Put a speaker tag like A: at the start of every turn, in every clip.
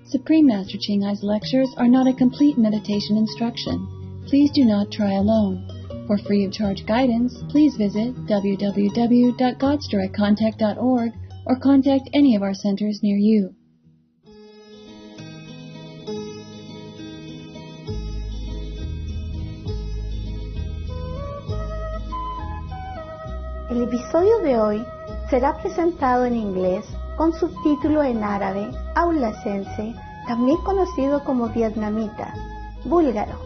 A: Supreme Master Ching Hai's lectures are not a complete meditation instruction. Please do not try alone. For free of charge guidance, please visit www.godsdirectcontact.org or contact any of our centers near you.
B: El episodio de hoy será presentado en inglés con subtítulo en árabe, aulacense, también conocido como vietnamita, búlgaro,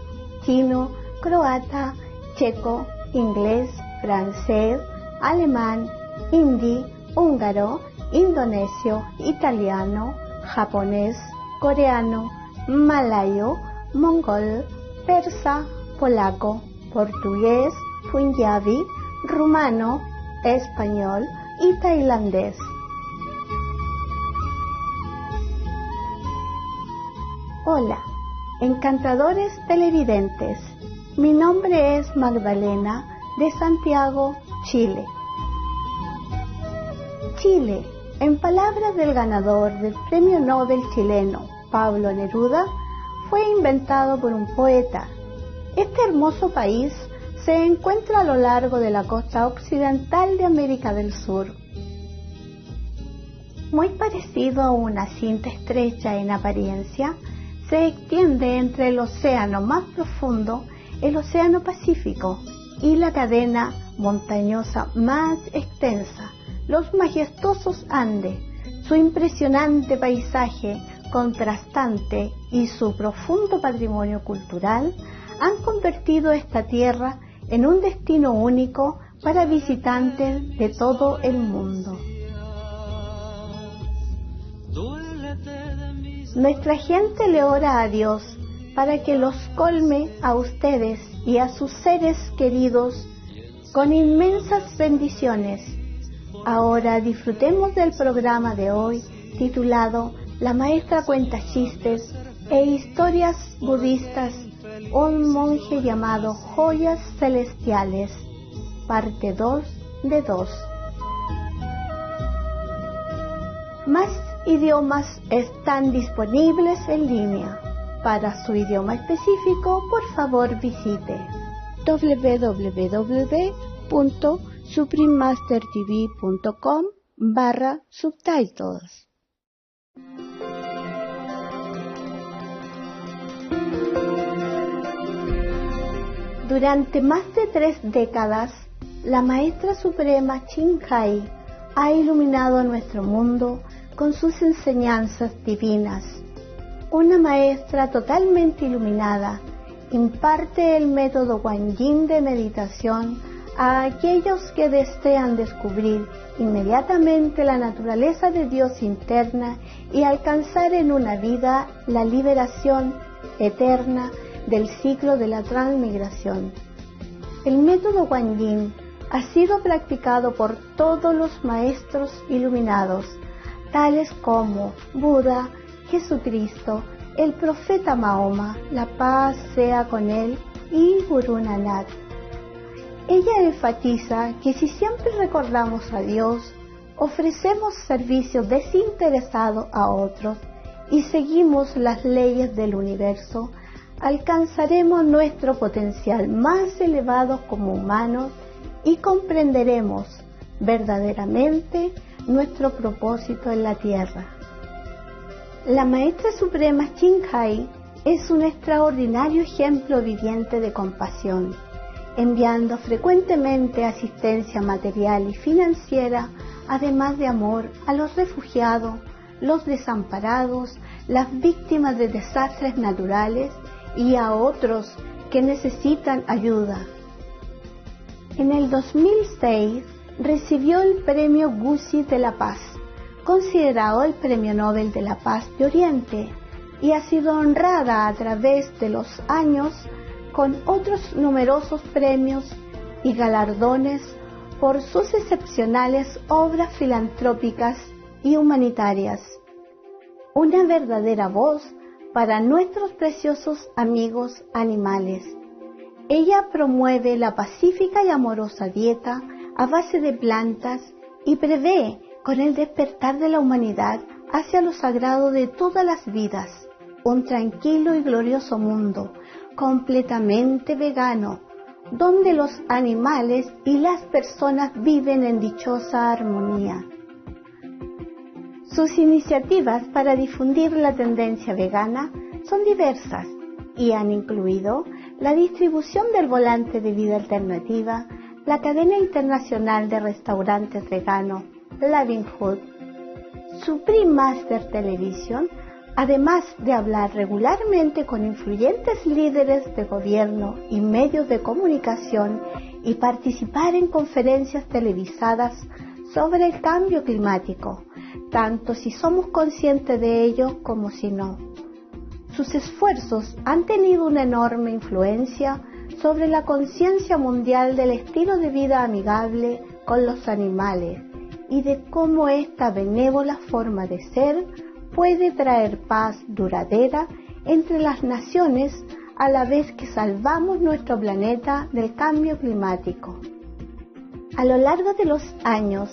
B: chino, croata, checo, inglés, francés, alemán, hindi, húngaro, indonesio, italiano, japonés, coreano, malayo, mongol, persa, polaco, portugués, punjabi, rumano, español y tailandés. Hola, encantadores televidentes. Mi nombre es Magdalena de Santiago, Chile. Chile, en palabras del ganador del Premio Nobel chileno, Pablo Neruda, fue inventado por un poeta. Este hermoso país se encuentra a lo largo de la costa occidental de América del Sur. Muy parecido a una cinta estrecha en apariencia, se extiende entre el océano más profundo, el Océano Pacífico, y la cadena montañosa más extensa, los majestuosos Andes. Su impresionante paisaje contrastante y su profundo patrimonio cultural han convertido esta tierra en un destino único para visitantes de todo el mundo. Nuestra gente le ora a Dios para que los colme a ustedes y a sus seres queridos con inmensas bendiciones. Ahora disfrutemos del programa de hoy titulado La maestra cuenta chistes e historias budistas, un monje llamado Joyas Celestiales, parte 2 de 2. Más idiomas están disponibles en línea. Para su idioma específico, por favor visite www.suprememastertv.com/subtitles. Durante más de 3 décadas, la Maestra Suprema Ching Hai ha iluminado nuestro mundo con sus enseñanzas divinas. Una maestra totalmente iluminada imparte el método Guanyin de meditación a aquellos que desean descubrir inmediatamente la naturaleza de Dios interna y alcanzar en una vida la liberación eterna del ciclo de la transmigración. El método Guanyin ha sido practicado por todos los maestros iluminados, tales como Buda, Jesucristo, el profeta Mahoma, la paz sea con él, y Gurú Nanak. Ella enfatiza que si siempre recordamos a Dios, ofrecemos servicio desinteresado a otros y seguimos las leyes del universo, alcanzaremos nuestro potencial más elevado como humanos y comprenderemos verdaderamente nuestro propósito en la tierra. La Maestra Suprema Ching Hai es un extraordinario ejemplo viviente de compasión, enviando frecuentemente asistencia material y financiera, además de amor a los refugiados, los desamparados, las víctimas de desastres naturales y a otros que necesitan ayuda. En el 2006 recibió el Premio Gusi de la Paz, considerado el Premio Nobel de la Paz de Oriente, y ha sido honrada a través de los años con otros numerosos premios y galardones por sus excepcionales obras filantrópicas y humanitarias. Una verdadera voz para nuestros preciosos amigos animales. Ella promueve la pacífica y amorosa dieta a base de plantas y prevé, con el despertar de la humanidad, hacia lo sagrado de todas las vidas, un tranquilo y glorioso mundo, completamente vegano, donde los animales y las personas viven en dichosa armonía. Sus iniciativas para difundir la tendencia vegana son diversas y han incluido la distribución del volante de vida alternativa, la cadena internacional de restaurantes veganos Living Food, Supreme Master Television, además de hablar regularmente con influyentes líderes de gobierno y medios de comunicación y participar en conferencias televisadas sobre el cambio climático, tanto si somos conscientes de ello como si no. Sus esfuerzos han tenido una enorme influencia sobre la conciencia mundial del estilo de vida amigable con los animales y de cómo esta benévola forma de ser puede traer paz duradera entre las naciones a la vez que salvamos nuestro planeta del cambio climático. A lo largo de los años,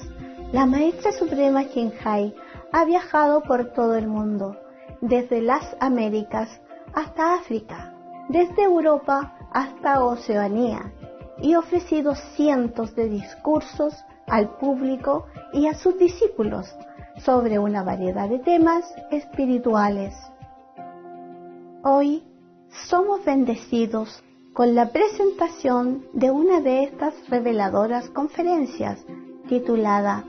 B: la Maestra Suprema Jinjai ha viajado por todo el mundo, desde las Américas hasta África, desde Europa hasta Oceanía, y ofrecido cientos de discursos al público y a sus discípulos sobre una variedad de temas espirituales. Hoy somos bendecidos con la presentación de una de estas reveladoras conferencias titulada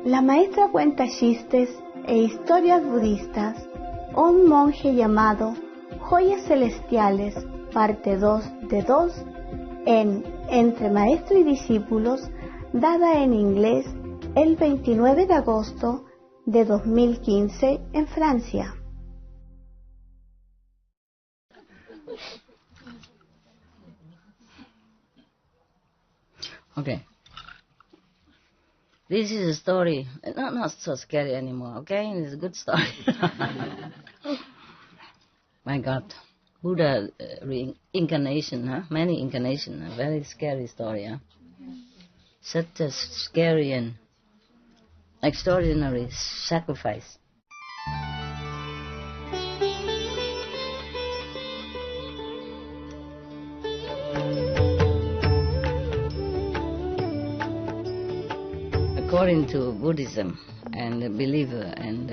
B: La Maestra cuenta chistes e historias budistas, un monje llamado Joyas Celestiales, parte 2 de 2, en Entre Maestro y Discípulos, dada en inglés el 29 de agosto de 2015 en Francia.
C: Okay. This is a story, not so scary anymore, okay? It's a good story. My God. Buddha reincarnation, huh? Many incarnation, a very scary story, huh? Such a scary and extraordinary sacrifice. According to Buddhism and belief and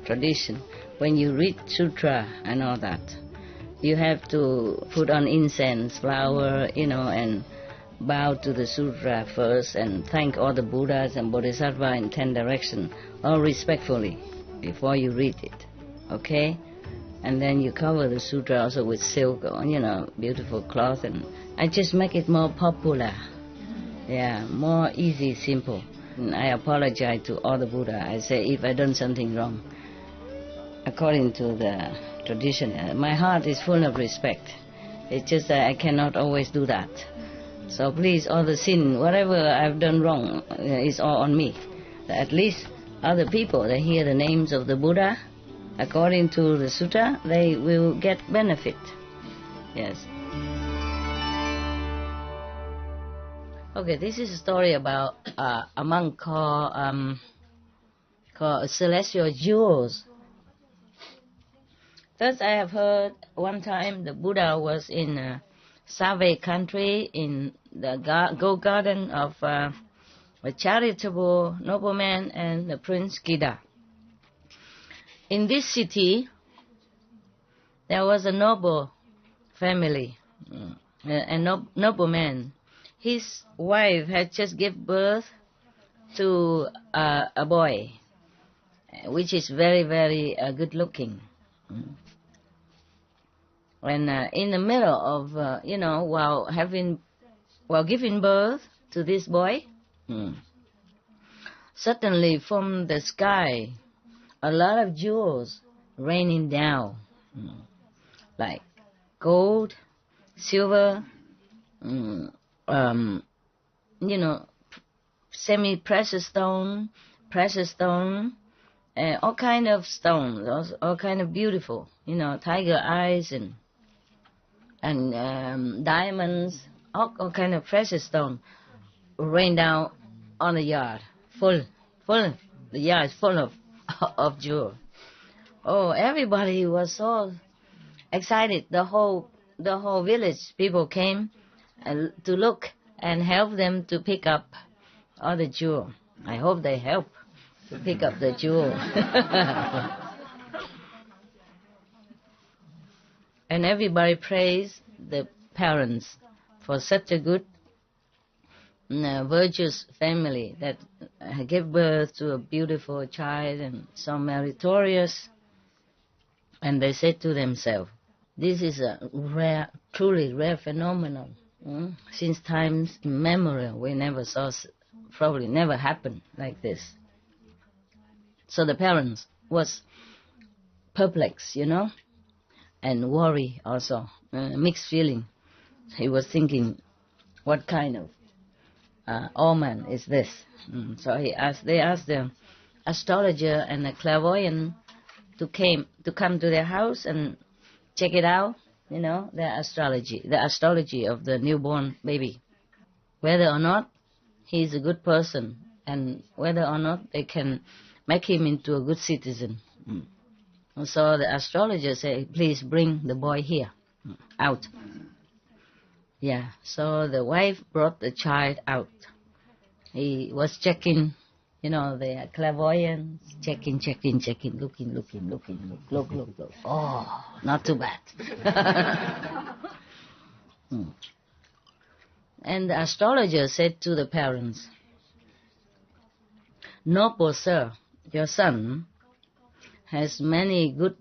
C: tradition, when you read sutra and all that, you have to put on incense, flower, and bow to the sutra first and thank all the Buddhas and Bodhisattvas in 10 directions, all respectfully, before you read it, okay? And then you cover the sutra also with silk, beautiful cloth, and I just make it more popular, more easy, simple. And I apologize to all the Buddha. I say if I done something wrong, according to the tradition, my heart is full of respect. It's just that I cannot always do that. So please, all the sin, whatever I've done wrong, is all on me. At least other people, they hear the names of the Buddha, according to the sutta, they will get benefit. Yes. Okay, this is a story about a monk called Celestial Jewels. First, I have heard one time the Buddha was in Save country in the Gold Garden of a charitable nobleman and the Prince Gida. In this city, there was a noble family, a nobleman. His wife had just given birth to a boy, which is very, very good looking. And in the middle of, while giving birth to this boy, suddenly from the sky, a lot of jewels raining down, like gold, silver, semi-precious stone, precious stone, all kind of stones, all kind of beautiful, tiger eyes and diamonds, all kind of precious stone rain down on the yard, full. The yard is full of of jewel. Oh, everybody was so excited. The whole village people came to look and help them to pick up all the jewel. I hope they help to pick up the jewel. And everybody praised the parents for such a good, virtuous family that gave birth to a beautiful child and so meritorious. And they said to themselves, this is a rare, truly rare phenomenon. Since times immemorial, we never saw, probably never happened like this. So the parents was perplexed, and worry also, mixed feeling. He was thinking, what kind of omen is this? So they asked the astrologer and the clairvoyant to come to their house and check it out, the astrology of the newborn baby, whether or not he's a good person and whether or not they can make him into a good citizen. So the astrologer said, please bring the boy here, out. Yeah, so the wife brought the child out. He was checking, the clairvoyant, checking, looking, look. Oh, not too bad. And the astrologer said to the parents, noble sir, your son has many good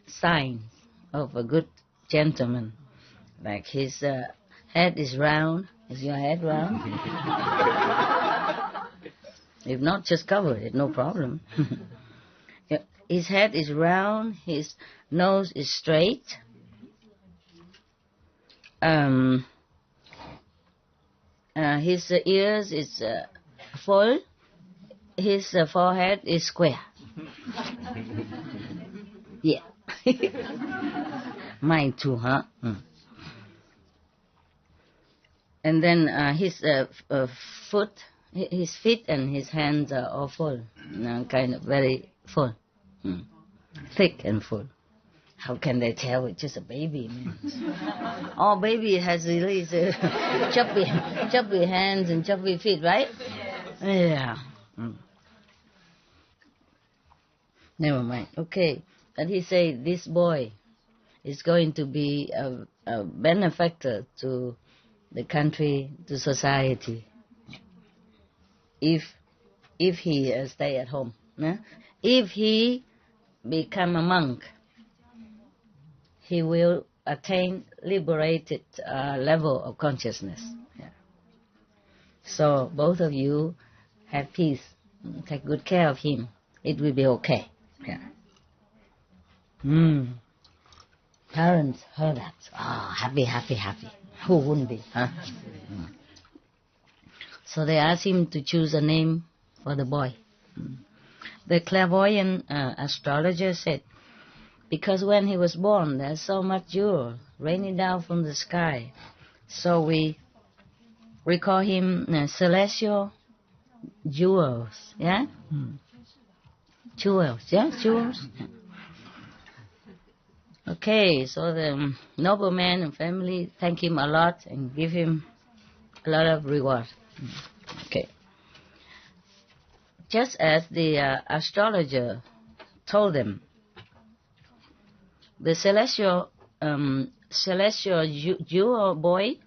C: signs of a good gentleman. Like his head is round. Is your head round? If not, just cover it, no problem. His head is round, his nose is straight. His ears is full. His forehead is square. Yeah. Mine too, huh? And then his feet and his hands are all full, kind of very full, thick and full. How can they tell it's just a baby? All baby has really chubby hands and chubby feet, right? Yeah. Never mind. Okay. And he said this boy is going to be a benefactor to the country, to society, if he stay at home. If he become a monk, he will attain liberated level of consciousness. Yeah. So both of you have peace. Take good care of him. It will be okay. Yeah. Parents heard that. Oh, happy. Who wouldn't be, huh? So they asked him to choose a name for the boy. The clairvoyant astrologer said, because when he was born, there's so much jewel raining down from the sky. So we call him celestial jewels, yeah? Jewels. Okay, so the nobleman and family thank him a lot and give him a lot of reward. Okay. Just as the astrologer told them, the celestial jewel boy,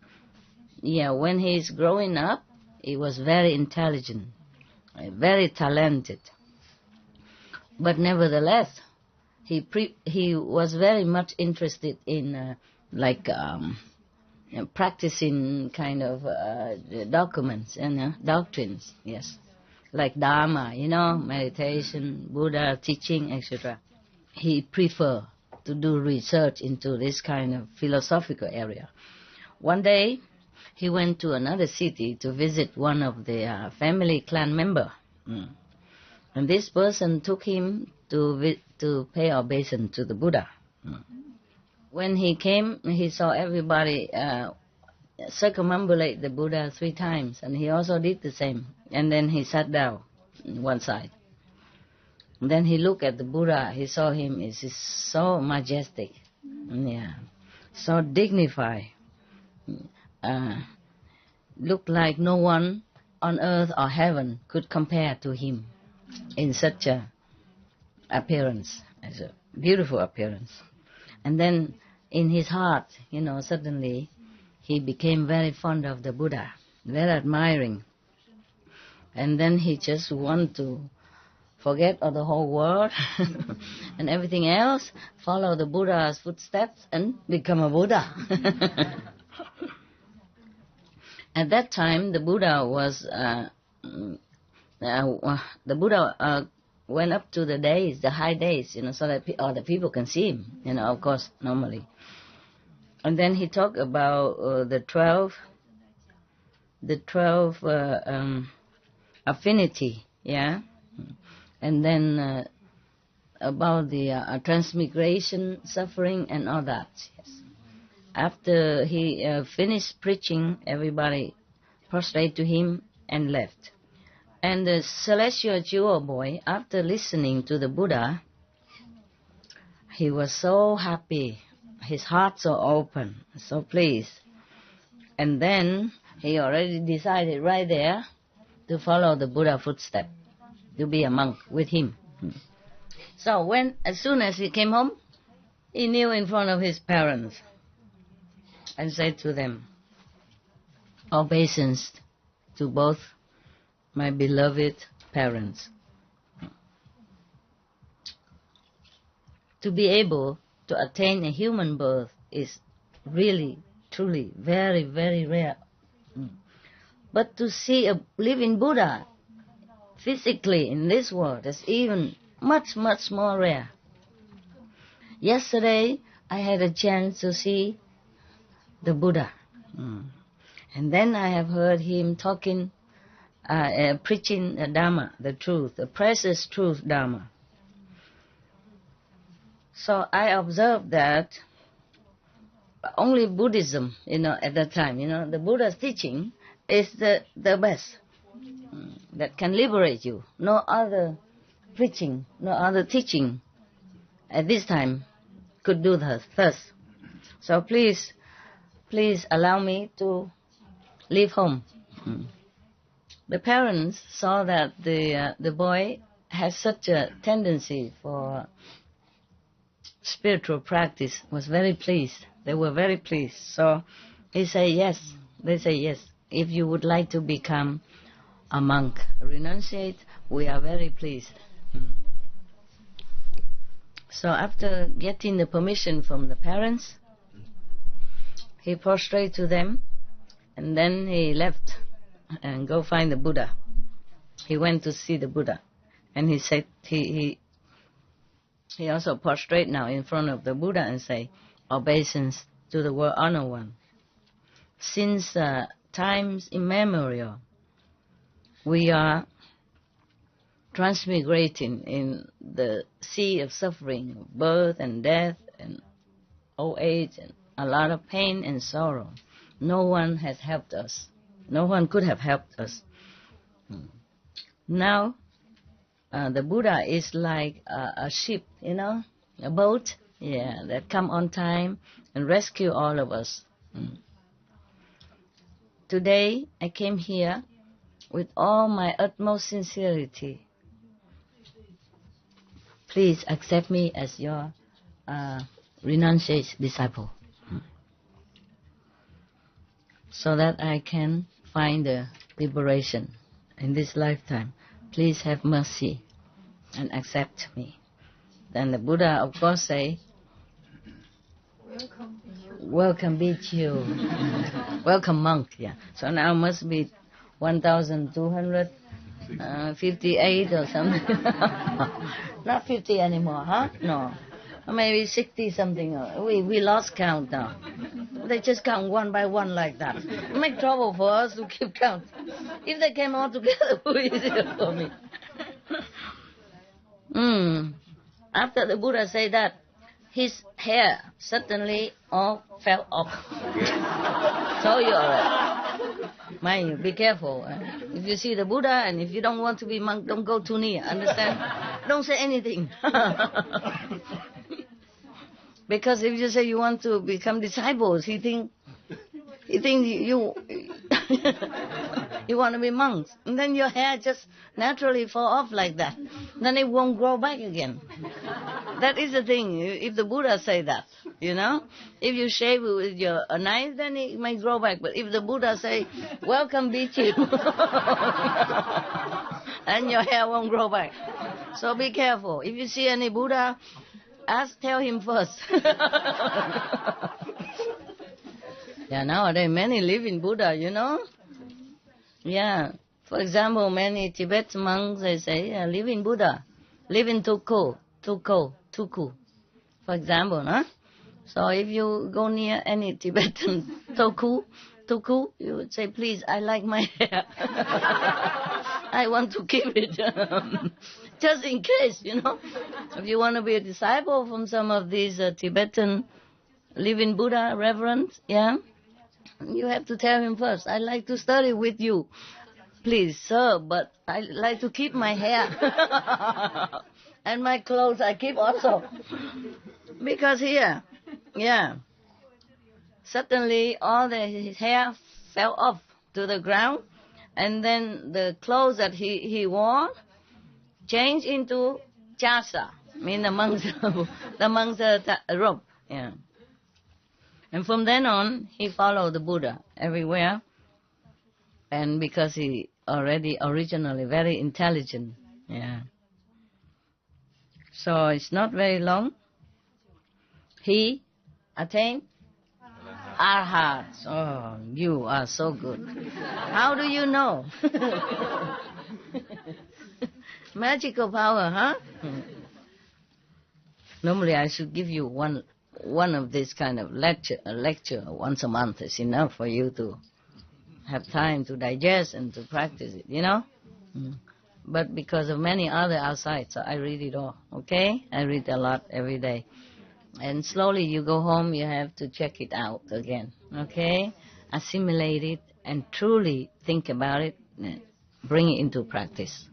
C: when he's growing up, he was very intelligent, very talented. But nevertheless, he was very much interested in practicing kind of documents and doctrines, yes, like Dharma, meditation, Buddha teaching, etc. He preferred to do research into this kind of philosophical area. One day, he went to another city to visit one of the family clan member. And this person took him to pay obeisance to the Buddha. When he came, he saw everybody circumambulate the Buddha 3 times, and he also did the same. And then he sat down on one side. Then he looked at the Buddha. He saw him. He's so majestic, so dignified. Looked like no one on earth or heaven could compare to him in such a appearance, as a beautiful appearance. And then in his heart, suddenly he became very fond of the Buddha, very admiring. And then he just wanted to forget of the whole world and everything else, follow the Buddha's footsteps and become a Buddha. At that time, the Buddha went up to the high days, so that other people can see him, of course, normally. And then he talked about the 12 affinity, and then about the transmigration, suffering, and all that. Yes. After he finished preaching, everybody prostrated to him and left. And the celestial jewel boy, after listening to the Buddha, he was so happy. His heart so open, so pleased. And then he already decided right there to follow the Buddha footstep, to be a monk with him. So as soon as he came home, he kneeled in front of his parents and said to them, "Obeisance to both my beloved parents." To be able to attain a human birth is really, truly, very, very rare. But to see a living Buddha physically in this world is even much, much more rare. Yesterday, I had a chance to see the Buddha. And then I have heard him talking, preaching the Dharma, the truth, the precious truth Dharma. So I observed that only Buddhism, at that time, the Buddha's teaching is the best that can liberate you. No other preaching, no other teaching at this time could do thus. So please allow me to leave home. The parents saw that the boy has such a tendency for spiritual practice, was very pleased. They were very pleased. So they say yes. If you would like to become a monk, renunciate, we are very pleased. So after getting the permission from the parents, he prostrated to them, and then he left and go find the Buddha. He went to see the Buddha, and he said he also prostrate now in front of the Buddha and say, "Obeisance to the World Honored One. Since times immemorial, we are transmigrating in the sea of suffering, birth and death and old age and a lot of pain and sorrow. No one has helped us. No one could have helped us. Now, the Buddha is like a ship, a boat, that come on time and rescue all of us. Today, I came here with all my utmost sincerity. Please accept me as your renunciate disciple, so that I can find the liberation in this lifetime. Please have mercy and accept me." Then the Buddha, of course, say, "Welcome be to you." Welcome, monk. So now must be 1,258 or something. Not 50 anymore, huh? No. Maybe 60 something. We lost count now. They just count one by one like that. Make trouble for us to keep count. If they came all together, it would be easier for me. After the Buddha said that, his hair suddenly all fell off. So you alright. Mind you, be careful. If you see the Buddha and if you don't want to be monk, don't go too near. Understand? Don't say anything. Because if you say you want to become disciples, he think you you want to be monks, and then your hair just naturally fall off like that. Then it won't grow back again. That is the thing. If the Buddha say that, if you shave with your knife, then it may grow back. But if the Buddha say, "Welcome, Bhikkhu," and your hair won't grow back. So be careful. If you see any Buddha, tell him first. Yeah, nowadays many live in Buddha, Yeah. For example, many Tibetan monks, they say, live in Buddha. Live in Tuku. For example, huh? So if you go near any Tibetan Tuku, you would say, please, I like my hair. I want to keep it. Just in case, If you want to be a disciple from some of these Tibetan living Buddha reverends, yeah, you have to tell him first, I like to study with you. Please, sir, but I like to keep my hair. And my clothes I keep also. Because here, yeah, suddenly all his hair fell off to the ground, and then the clothes that he wore changed into jasa, mean the monks' robe. Yeah. And from then on, he followed the Buddha everywhere, and because he already originally very intelligent, yeah. So it's not very long. He attained Arhat. Oh, you are so good. How do you know? Magical power, huh? Normally I should give you one of this kind of lecture. A lecture once a month is enough for you to have time to digest and to practice it, But because of many other outside, so I read it all, okay? I read a lot every day. And slowly you go home, you have to check it out again, okay? Assimilate it and truly think about it, bring it into practice.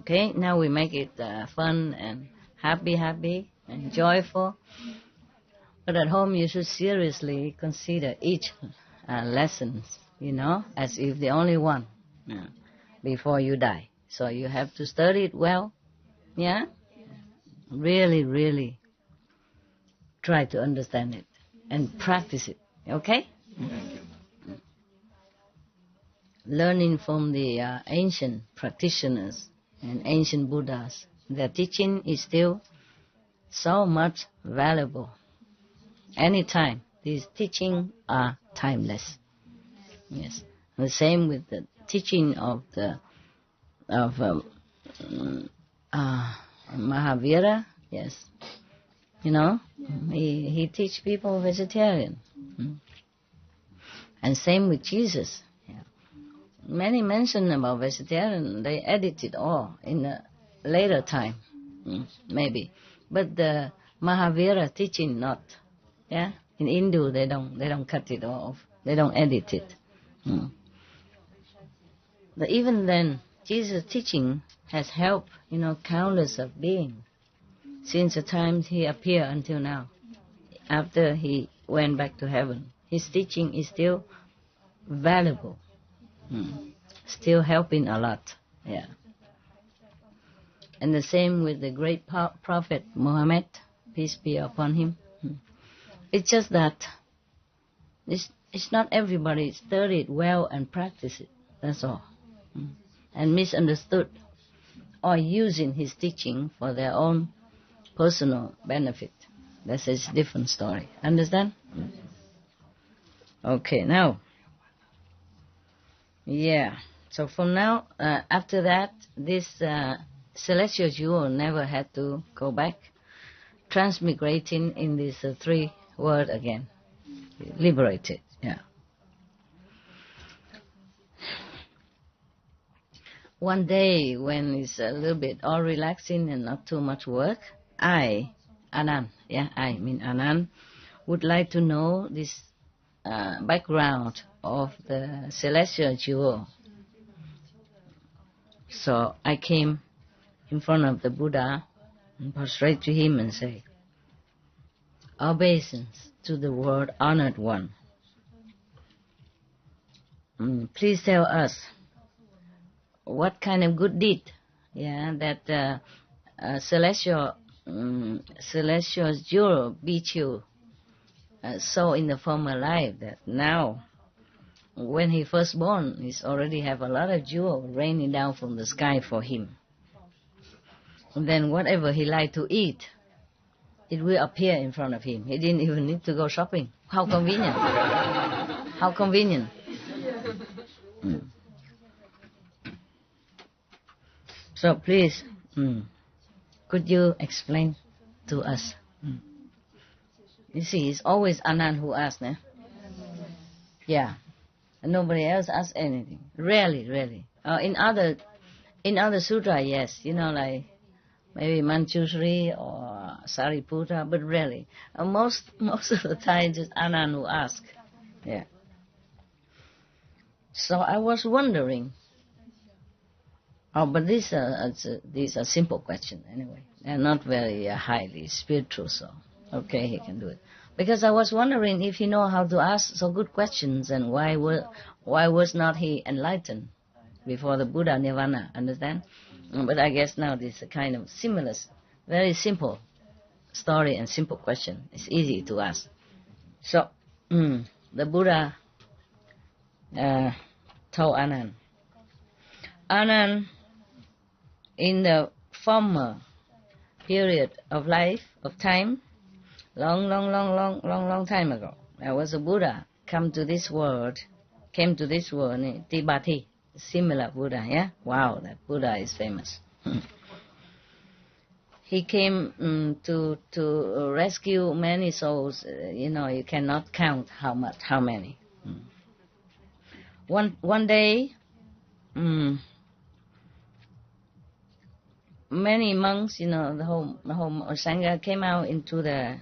C: Okay, now we make it fun and happy and joyful. But at home you should seriously consider each lesson, as if the only one before you die. So you have to study it well, yeah? Really, really try to understand it and practice it, okay? Learning from the ancient practitioners and ancient Buddhas, their teaching is still so much valuable. Anytime, these teachings are timeless. Yes, the same with the teaching of Mahavira. Yes, he teach people vegetarian, and same with Jesus. Yeah. Many mention about vegetarian. They edit it all in a later time, maybe, but the Mahavira teaching not. Yeah, in Hindu they don't cut it off. They don't edit it. But even then, Jesus' teaching has helped, countless of beings since the time he appeared until now. After he went back to heaven, his teaching is still valuable, still helping a lot. Yeah. And the same with the great prophet Muhammad, peace be upon him. It's just that it's not everybody studied well and practice it. That's all. And misunderstood or using his teaching for their own personal benefit. That's a different story. Understand? Okay, now. Yeah. So from now, after that, this celestial jewel never had to go back, transmigrating in this three world again. Liberated, yeah. One day, when it's a little bit all relaxing and not too much work, Anand, would like to know this background of the celestial jewel. So I came in front of the Buddha and prostrate to him and say, obeisance to the world honored one. Please tell us what kind of good deed, that celestial jewel Bichu saw in the former life, that now, when he first born, he's already have a lot of jewel raining down from the sky for him. And then whatever he liked to eat, it will appear in front of him. He didn't even need to go shopping. How convenient. How convenient. So please, could you explain to us? You see, it's always Anand who asks, eh? Yeah. And nobody else asks anything. Rarely. In other sutra, yes, like maybe Manjushri or Sariputta, but rarely. Most of the time, just Anand who asks. Yeah. So I was wondering. But these are simple questions anyway. They're not very highly spiritual, so okay, he can do it. Because I was wondering if he know how to ask so good questions, and why was not he enlightened before the Buddha Nirvana? Understand? But I guess now this is a kind of similar, very simple story and simple question. It's easy to ask. So the Buddha told Anand, in the former period of life, of time, long time ago, there was a Buddha came to this world, Tibati, similar Buddha, yeah? Wow, that Buddha is famous. He came to rescue many souls. You cannot count how many. One day, many monks, the whole Sangha came out into the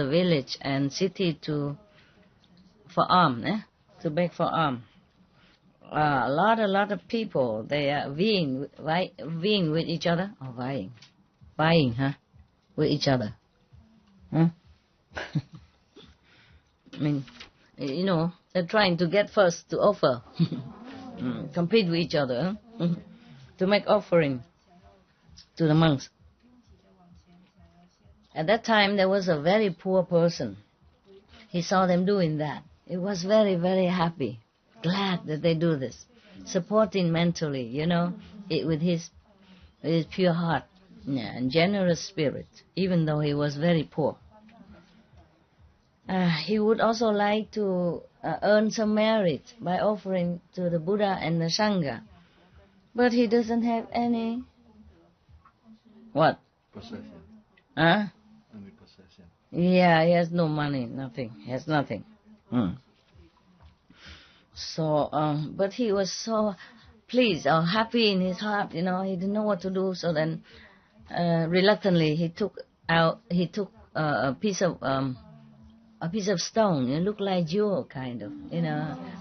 C: village and city for alms, to beg for alms. A lot of people, they are vying with each other, or vying, with each other. Huh? I mean, they're trying to get first to offer, compete with each other, to make offering to the monks. At that time, there was a very poor person. He saw them doing that. He was very, very happy, glad that they do this, supporting mentally, with his pure heart and generous spirit, even though he was very poor. He would also like to earn some merit by offering to the Buddha and the Sangha, but he doesn't have any. What?
D: Possession.
C: Huh?
D: Any possession.
C: Yeah, he has no money, nothing. He has nothing. So, but he was so pleased or happy in his heart, he didn't know what to do. So then, reluctantly, he took a piece of stone. It looked like jewel, kind of,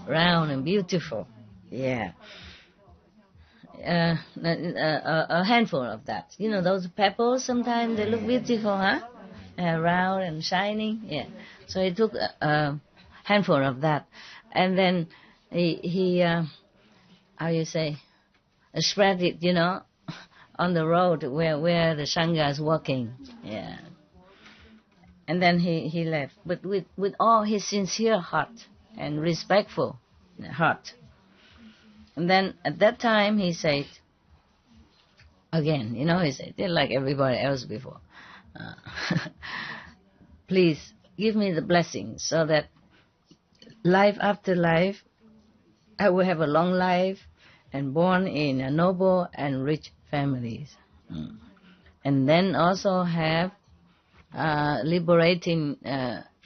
C: round and beautiful. Yeah. A handful of that. Those pebbles, sometimes they look beautiful, huh? Round and shining. Yeah. So he took a handful of that, and then he spread it, on the road where the Sangha is walking. Yeah. And then he left, but with all his sincere heart and respectful heart. And then at that time he said, again, he said, like everybody else before, please give me the blessing so that life after life I will have a long life and born in a noble and rich families. And then also have liberating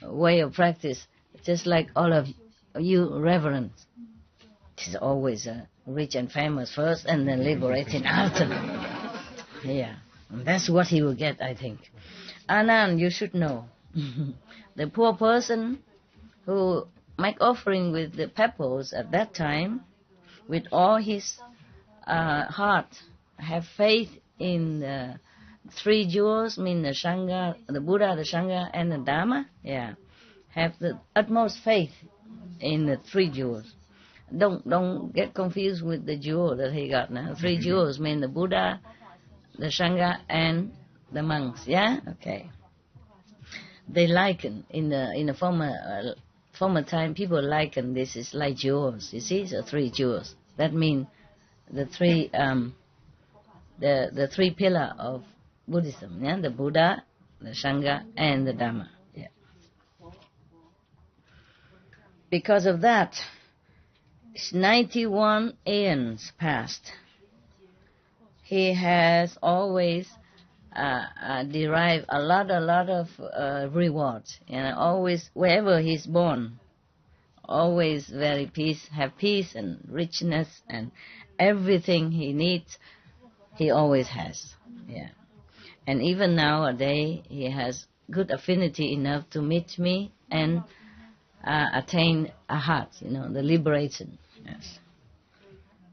C: way of practice, just like all of you reverends. It is always rich and famous first, and then liberating after. Yeah, and that's what he will get, I think. Anand, you should know, the poor person who make offering with the pebbles at that time, with all his heart, have faith in the three jewels, mean the Sangha, the Buddha, the Sangha, and the Dharma. Yeah, have the utmost faith in the three jewels. Don't get confused with the jewel that he got now. Three jewels mean the Buddha, the Sangha, and the monks. Yeah, okay. They liken in the former time. People liken this is like jewels. You see, so three jewels. That means the three the three pillar of Buddhism. Yeah, the Buddha, the Sangha, and the Dharma. Yeah. Because of that, 91 aeons passed. He has always derived a lot of rewards, and always wherever he's born, always very have peace and richness, and everything he needs, he always has. Yeah, and even nowadays he has good affinity enough to meet me and attain a heart, the liberation. Yes.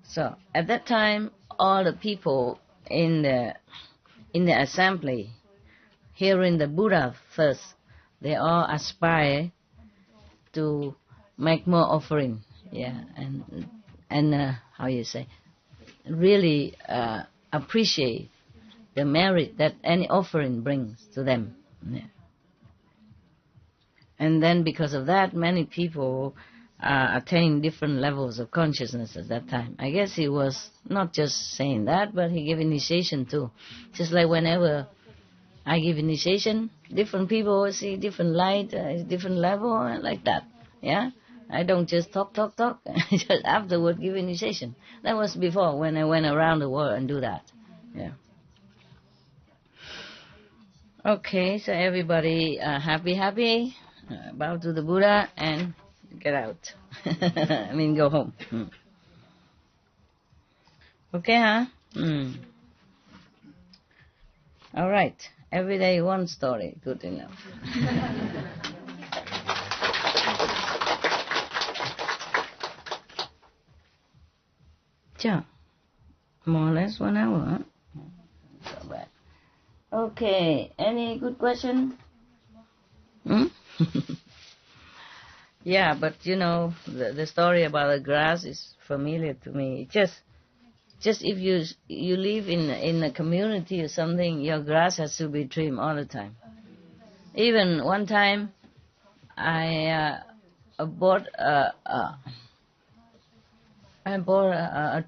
C: So at that time, all the people in the assembly, hearing the Buddha first, they all aspire to make more offering. Yeah, and how you say, really appreciate the merit that any offering brings to them. Yeah. And then because of that, many people attain different levels of consciousness at that time. I guess he was not just saying that, but he gave initiation too. Just like whenever I give initiation, different people see different light, different level, like that. Yeah? I don't just talk. Just afterward give initiation. That was before, when I went around the world and do that. Yeah. Okay, so everybody happy, bow to the Buddha and get out. I mean, go home. Okay, huh? All right. Every day one story. Good enough. Yeah. More or less 1 hour, huh? So bad. Okay. Any good question? Yeah, but the story about the grass is familiar to me. Just if you live in a community or something, your grass has to be trimmed all the time. Even one time, I bought a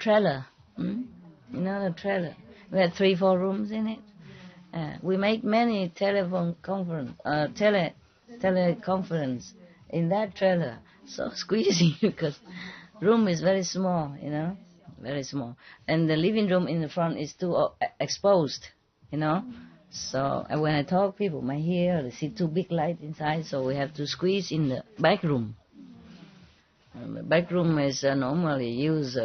C: trailer. The trailer. We had 3-4 rooms in it. We made many teleconference in that trailer. So squeezy because room is very small, very small. And the living room in the front is too exposed, So when I talk, people might hear, they see too big light inside, so we have to squeeze in the back room. The back room is normally used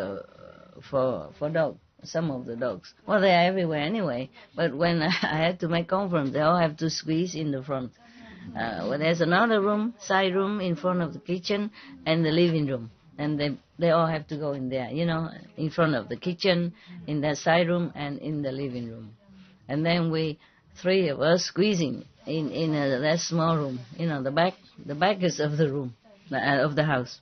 C: for dogs. Some of the dogs. Well, they are everywhere anyway. But when I had to make conference, they all have to squeeze in the front. Well, there's another room, side room, in front of the kitchen and the living room. And they all have to go in there, in front of the kitchen, in that side room, and in the living room. And then we, 3 of us, squeezing in that small room, the back is of the room, of the house.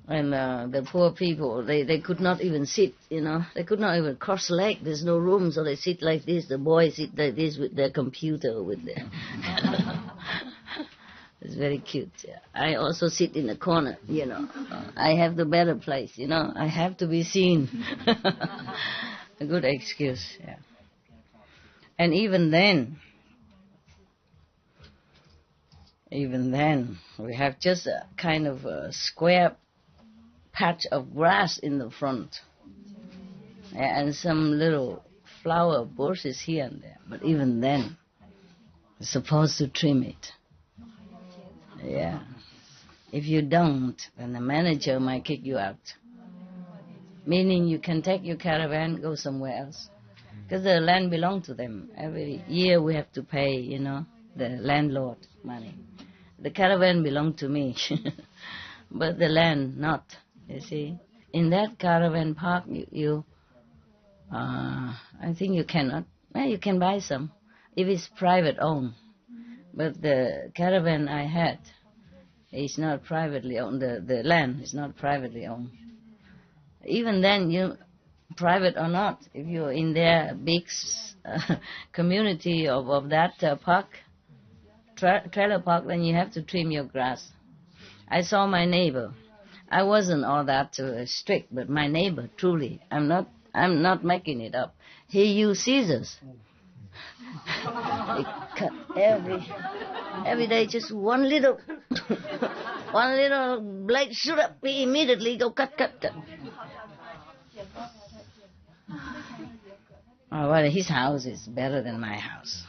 C: And the poor people, they could not even sit, They could not even cross leg. There's no room, so they sit like this. The boys sit like this with their computer, with their... It's very cute. Yeah. I also sit in the corner, I have the better place, I have to be seen. A good excuse, yeah. And even then, we have just a kind of a square patch of grass in the front, and some little flower bushes here and there. But even then, we're supposed to trim it. Yeah. If you don't, then the manager might kick you out. Meaning you can take your caravan, go somewhere else. Because the land belongs to them. Every year we have to pay, the landlord money. The caravan belongs to me, but the land not. You see, in that caravan park, you I think you cannot. Well, you can buy some if it's private owned. But the caravan I had is not privately owned. The land is not privately owned. Even then, private or not, if you're in their big community of that park, trailer park, then you have to trim your grass. I saw my neighbor. I wasn't all that strict, but my neighbor, truly, I'm not making it up. He used scissors. He cut every day, just one little blade shoot up. He immediately go cut. Oh, well, his house is better than my house.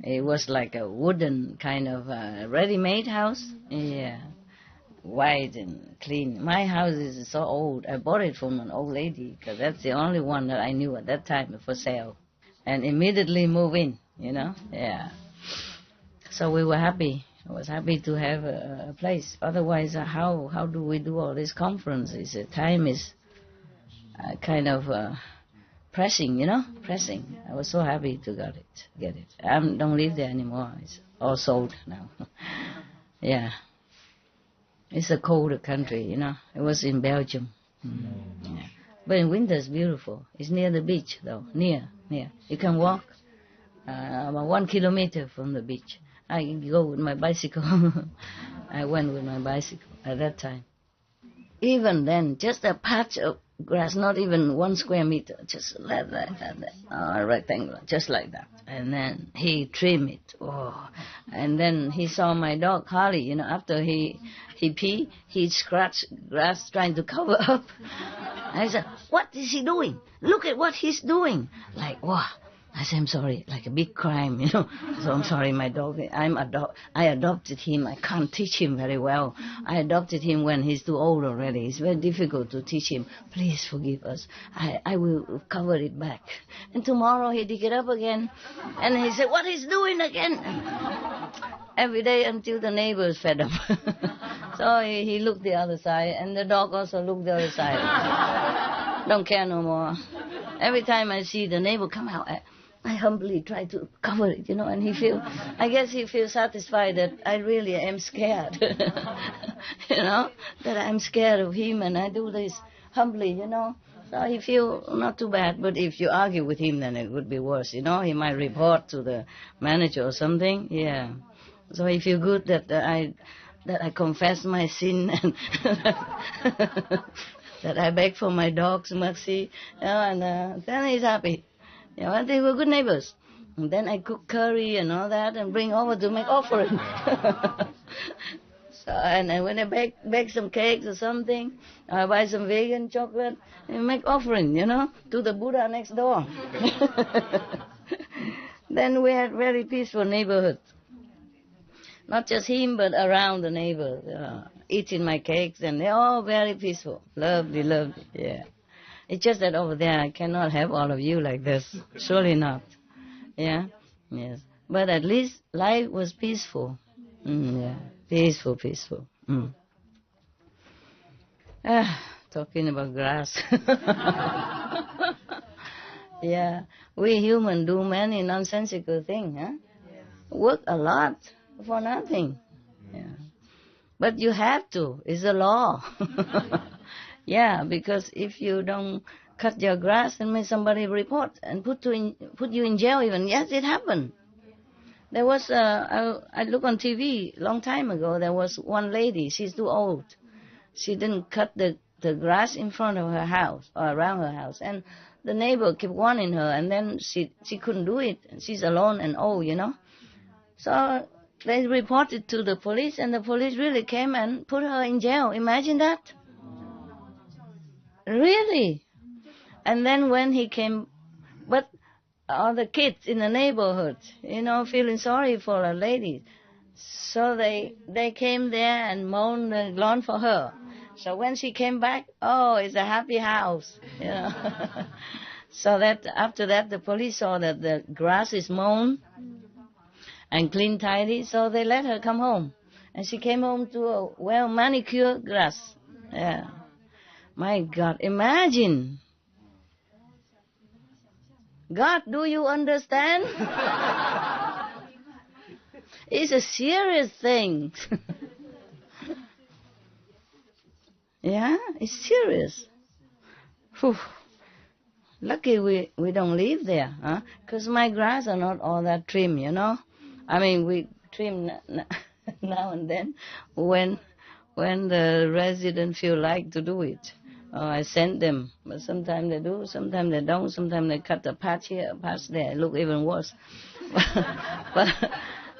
C: It was like a wooden kind of ready-made house. Yeah, white and clean. My house is so old. I bought it from an old lady because that's the only one that I knew at that time for sale. And immediately move in, Yeah. So we were happy. I was happy to have a place. Otherwise, how do we do all these conferences? The time is kind of pressing, pressing. I was so happy to get it. I don't live there anymore. It's all sold now. Yeah. It's a colder country, It was in Belgium. Yeah. But in winter it's beautiful. It's near the beach, though. Near. You can walk about 1 kilometer from the beach. I go with my bicycle. I went with my bicycle at that time. Even then, just a patch of grass, not even 1 square meter, just like that, rectangle, just like that. And then he trimmed it. Oh, and then he saw my dog Harley. After he pee, he scratched grass trying to cover up. I said, "What is he doing? Look at what he's doing!" Like, wow. I said, "I'm sorry," like a big crime, So I'm sorry, my dog. I adopted him. I can't teach him very well. I adopted him when he's too old already. It's very difficult to teach him. Please forgive us. I will cover it back. And tomorrow he dig it up again. And he said, "What he's doing again?" Every day until the neighbors fed up. So he looked the other side, and the dog also looked the other side. Don't care no more. Every time I see the neighbor come out, I humbly try to cover it, and I guess he feels satisfied that I really am scared, that I'm scared of him, and I do this humbly, So he feels not too bad, but if you argue with him, then it would be worse, He might report to the manager or something, yeah. So he feels good that I confess my sin and that I beg for my dog's mercy, and then he's happy. And they were good neighbors. And then I cook curry and all that and bring over to make offering. So, and when I bake some cakes or something, I buy some vegan chocolate and make offering, to the Buddha next door. Then we had very peaceful neighborhood. Not just him, but around the neighbors, eating my cakes, and they're all very peaceful. Lovely, yeah. It's just that over there I cannot have all of you like this. Surely not. Yeah? Yes. But at least life was peaceful. Yeah. Peaceful. Talking about grass. Yeah. We humans do many nonsensical things, huh? Work a lot for nothing. Yeah. But you have to. It's a law. Yeah, because if you don't cut your grass, then may somebody report and put you in jail even. Yes, it happened. There was, I looked on TV a long time ago, there was one lady, she's too old. She didn't cut the grass in front of her house or around her house. And the neighbor kept warning her, and then she couldn't do it. She's alone and old, So they reported to the police, and the police really came and put her in jail. Imagine that. Really? And then when he came, but all the kids in the neighborhood, feeling sorry for a lady. So they came there and mowned the lawn for her. So when she came back, it's a happy house, So that after that, the police saw that the grass is mown and clean, tidy, so they let her come home. And she came home to a well-manicured grass. Yeah. My God, imagine. God, do you understand? It's a serious thing. Yeah, it's serious. Whew. Lucky we don't live there, huh? Because my grass are not all that trim, you know. I mean, we trim now and then when the residents feel like to do it. I send them, but sometimes they do, sometimes they don't. Sometimes they cut a patch here, a patch there. It look even worse.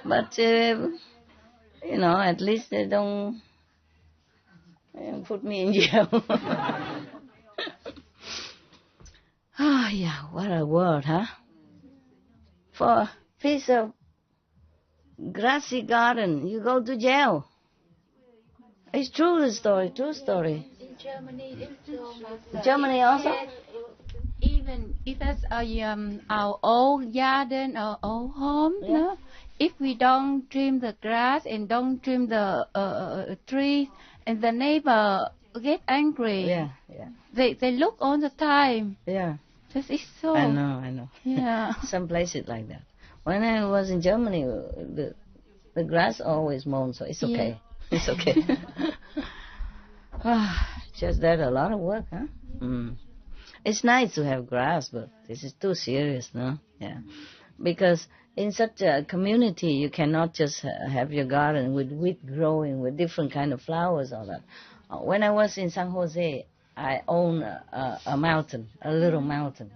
C: but you know, at least they don't put me in jail. Oh, yeah, what a word, huh? For a piece of grassy garden, you go to jail. It's true, the story, true story.
D: In Germany, it's so much.
C: Germany also?
D: Yes, even if it's our old garden or old home,
C: Yeah.
D: no? If we don't trim the grass and don't trim the trees, and the neighbor get angry.
C: Yeah, yeah.
D: They look all the time.
C: Yeah.
D: This is so.
C: I know.
D: Yeah.
C: Some places like that. When I was in Germany, the grass always mown, so it's okay.
D: Yeah.
C: It's okay. Just that a lot of work, huh? Mm. It's nice to have grass, but this is too serious, no? Yeah. Because in such a community, you cannot just have your garden with wheat growing, with different kind of flowers, all that. When I was in San Jose, I own a mountain, a little mountain.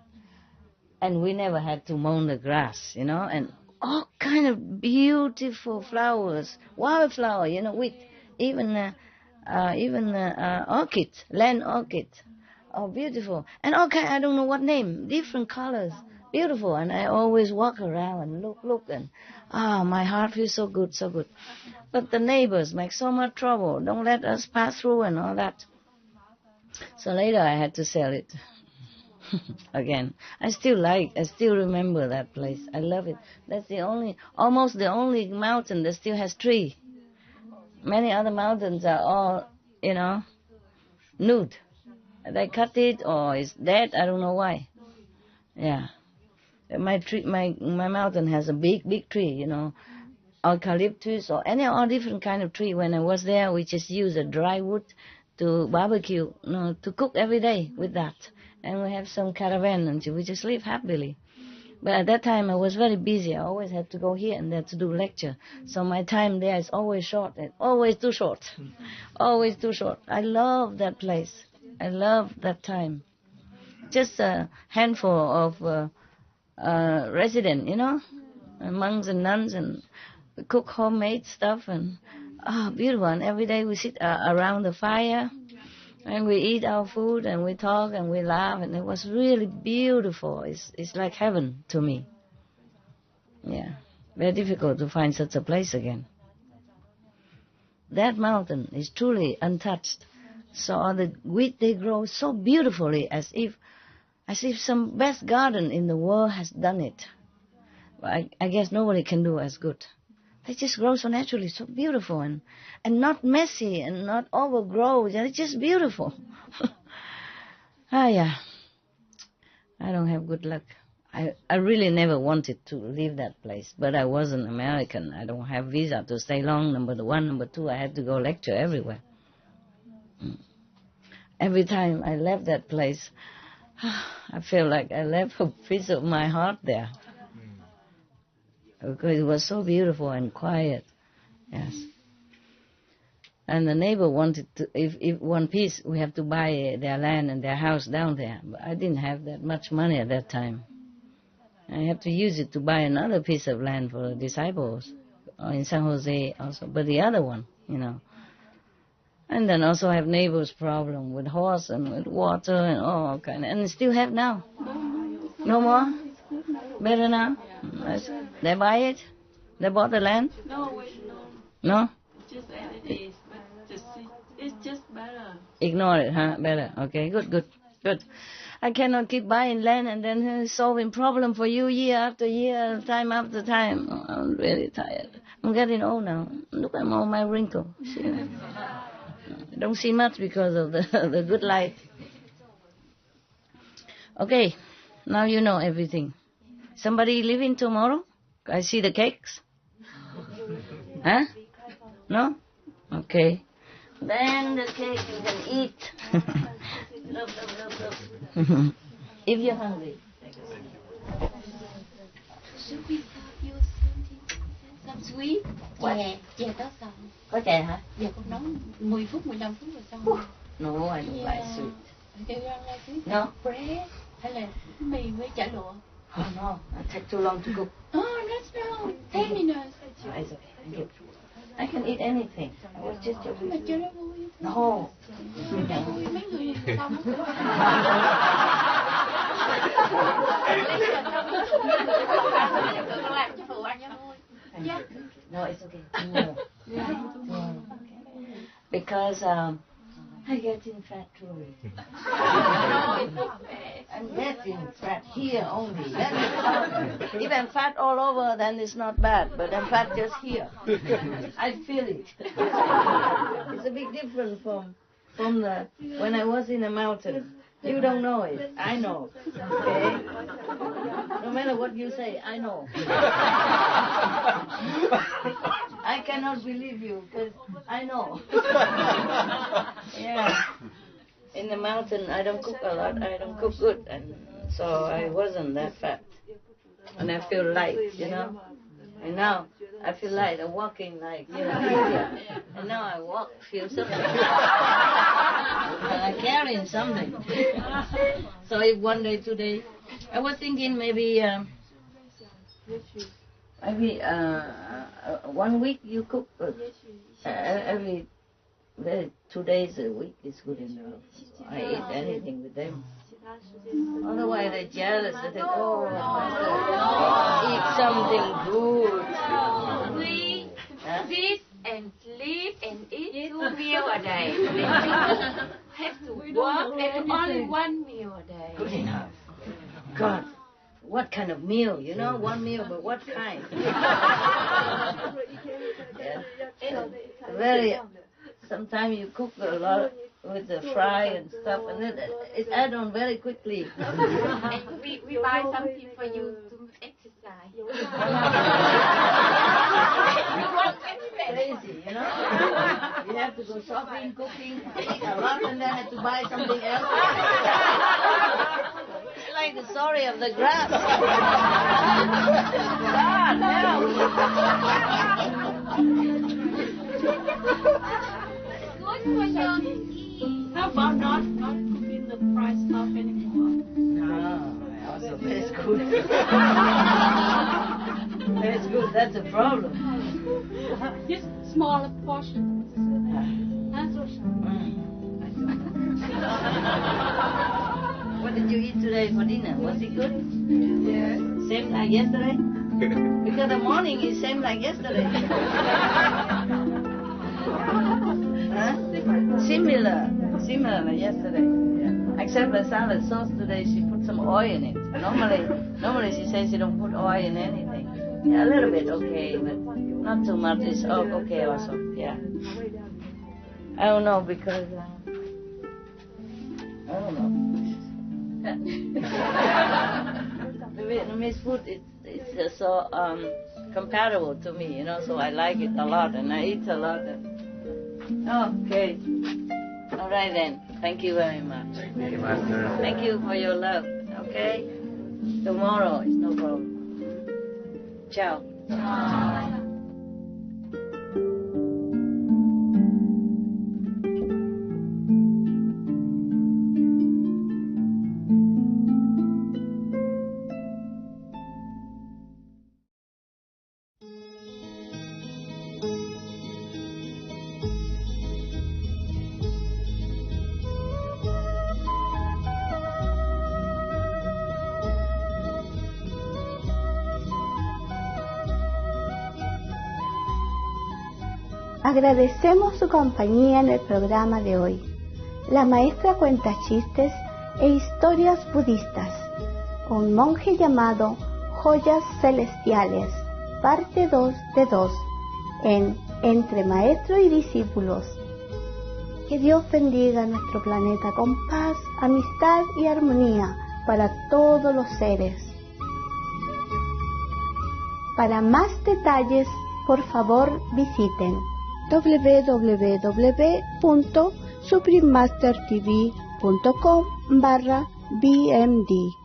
C: And we never had to mow the grass, you know, and all kind of beautiful flowers, wildflower, you know, with even orchid, land orchid. Oh, beautiful. And okay, I don't know what name, different colors, beautiful. And I always walk around and look, and my heart feels so good, so good. But the neighbors make so much trouble, don't let us pass through and all that. So later I had to sell it. Again, I still remember that place. I love it. That's almost the only mountain that still has tree. Many other mountains are all, you know, nude. They cut it or it's dead. I don't know why. Yeah, my mountain has a big tree. You know, eucalyptus or all different kind of tree. When I was there, we just use a dry wood to barbecue, to cook every day with that. And we have some caravan and we just live happily. But at that time I was very busy. I always had to go here and there to do lecture. So my time there is always short, and always too short. Always too short. I love that place. I love that time. Just a handful of residents, you know, monks and nuns, and we cook homemade stuff, and beautiful. And every day we sit around the fire. And we eat our food, and we talk, and we laugh, and it was really beautiful. It's like heaven to me. Yeah, very difficult to find such a place again. That mountain is truly untouched. So all the wheat, they grow so beautifully, as if some best garden in the world has done it. I guess nobody can do as good. They just grow so naturally, so beautiful, and not messy and not overgrown. It's just beautiful. Yeah. I don't have good luck. I really never wanted to leave that place, but I was an American. I don't have visa to stay long, number one. Number two, I had to go lecture everywhere. Every time I left that place, I feel like I left a piece of my heart there. Because it was so beautiful and quiet. Yes. And the neighbor wanted to, if one piece, we have to buy their land and their house down there. But I didn't have that much money at that time. I have to use it to buy another piece of land for the disciples in San Jose also, but the other one, you know. And then also I have neighbors' problem with horse and with water and all kind of, and still have now. No more? Better now? They buy it? They bought the land?
D: No, wait, no.
C: No?
D: Just as it is, but it's just better.
C: Ignore it, huh? Better. Okay, good. I cannot keep buying land and then solving problem for you year after year, time after time. Oh, I'm really tired. I'm getting old now. Look at all my wrinkles. I don't see much because of the good light. Okay, now you know everything. Somebody leaving tomorrow? I see the cakes. Huh? No? Okay. Then the cake you can eat. Look. If you're hungry.
D: Should we serve you some sweet? Chè có xong.
C: Có chè hả?
D: Giờ con nấu 10 phút, 15 phút rồi xong.
C: No, I don't like sweet.
D: Do you don't like sweet?
C: No.
D: Bread hay là mì với chả lụa?
C: Oh no, it takes too long to cook.
D: Oh, that's no. 10 minutes.
C: Oh, it's okay. Thank you. I can eat anything. I was just joking.
D: Mà cho nó vui.
C: No.
D: Vui mấy người xong. Làm cho phụ ăn cho vui. Yeah.
C: No, it's okay. No. Because I getting fat too. I'm getting fat here only. That is fat. If I'm fat all over, then it's not bad. But I'm fat just here. I feel it. It's a big difference from the when I was in the mountain. You don't know it. I know. Okay? No matter what you say, I know. I cannot believe you because I know. Yeah. In the mountain, I don't cook a lot. I don't cook good, and so I wasn't that fat. And I feel light, you know. And now I feel light. I'm walking like, you know, easier. And now I walk, feel something. And I'm carrying something. So if one day, today, I was thinking maybe 1 week you cook. Every 2 days a week is good enough. I eat anything with them. Otherwise they're jealous. They think, oh, eat something good.
D: We sit and sleep and eat 2 meals a day. We have to work and only 1 meal a day.
C: Good enough. God, what kind of meal? You know, 1 meal, but what kind? Yeah. Very. Sometimes you cook a lot with the fry and stuff, and then it adds on very quickly.
D: And we buy something for you to exercise.
C: Crazy, you know? You have to go shopping, cooking, eat a lot, and then have to buy something else. It's like the story of the grass.
D: Good for your skin. How about not cooking the fried stuff anymore?
C: No, also that's good. That's good, that's a problem.
D: Just smaller portions.
C: What did you eat today for dinner? Was it good?
D: Yeah.
C: Same like yesterday? Because the morning is same like yesterday. Huh? Similar like yesterday. Yeah. Except the salad sauce today, she put some oil in it. Normally she says she don't put oil in anything. Yeah, a little bit okay, but not too much. It's okay also. Yeah. I don't know because I don't know. The Vietnamese food is so compatible to me, you know. So I like it a lot, and I eat a lot. Okay. All right then. Thank you very much.
E: Thank you, Master.
C: Thank you for your love. Okay. Tomorrow is no problem. Ciao.
B: Agradecemos su compañía en el programa de hoy. La maestra cuenta chistes e historias budistas. Un monje llamado Joyas Celestiales, parte 2 de 2, en Entre Maestro y Discípulos. Que Dios bendiga nuestro planeta con paz, amistad y armonía para todos los seres. Para más detalles, por favor visiten www.suprememastertv.com/BMD.